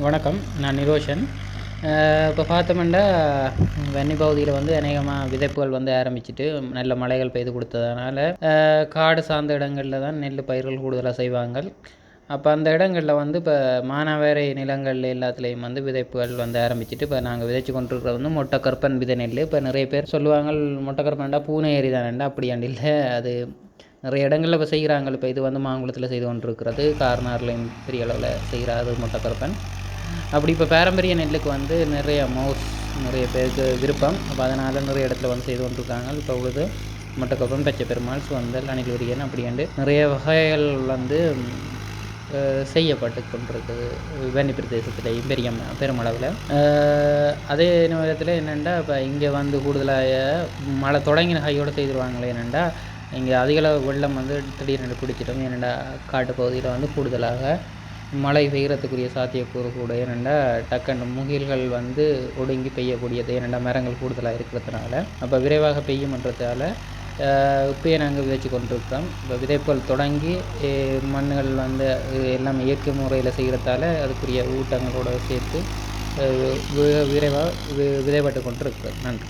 வணக்கம், நான் நிரோஷன். இப்போ பார்த்தோம்னா வன்னி பகுதியில் வந்து அநேகமாக விதைப்புகள் வந்து ஆரம்பிச்சிட்டு நல்ல மழைகள் பெய்து கொடுத்ததுனால காடு சார்ந்த இடங்களில் தான் நெல் பயிர்கள் கூடுதலாக செய்வாங்க. அப்போ அந்த இடங்களில் வந்து இப்போ மானாவாரி நிலங்கள் எல்லாத்துலேயும் வந்து விதைப்புகள் வந்து ஆரம்பிச்சிட்டு இப்போ நாங்கள் விதைச்சி கொண்டிருக்கிறது வந்து மொட்டைக்கருப்பன் விதை நெல். இப்போ நிறைய பேர் சொல்லுவாங்க மொட்டைக்கருப்பன்டா பூனை ஏறி தானேண்டா, அப்படியாண்டு இல்லை. அது நிறைய இடங்களில் இப்போ செய்கிறாங்க. இப்போ இது வந்து மாங்குளத்தில் செய்து கொண்டிருக்கிறது, கார்னார்லையும் பெரிய அளவில் செய்கிறாரு மொட்டைக்கருப்பன். அப்படி இப்போ பாரம்பரிய நெல்லுக்கு வந்து நிறைய பேருக்கு விருப்பம். அப்போ அதனால் நிறைய இடத்துல வந்து செய்து கொண்டிருக்காங்க. இப்போ உள்ளது மொட்டைக்கருப்பன், பச்சை பெருமாள், சுவந்தல், அணில் விரியன் அப்படியாண்டு நிறைய வகைகள் வந்து செய்யப்பட்டு கொண்டிருக்குது வன்னி பிரதேசத்துலேயும் பெருமளவில். அதே நேரத்தில் என்னென்னா இப்போ இங்கே வந்து கூடுதலாக மழை தொடங்கின கையோடு செய்திருவாங்களே. என்னென்னா இங்கே அதிகளவு வெள்ளம் வந்து திடீர்னு பிடிச்சிட்டோம். ஏனெண்டா காட்டு பகுதியில் வந்து கூடுதலாக மழை பெய்கிறதுக்குரிய சாத்தியக்கூறு கூட. ஏனெண்டா டக்குன்னு முகில்கள் வந்து ஒடுங்கி பெய்யக்கூடியது. ஏனெண்டா மரங்கள் கூடுதலாக இருக்கிறதுனால அப்போ விரைவாக பெய்யும்ன்றதால இப்போயே நாங்கள் விதைச்சி கொண்டிருக்கிறோம். இப்போ விதைப்புகள் தொடங்கி மண்ணுகள் வந்து எல்லாமே இயற்கை முறையில் செய்கிறதால அதுக்குரிய ஊட்டங்களோடு சேர்த்து விரைவாக விதைப்பட்டு கொண்டிருக்கிறோம். நன்றி.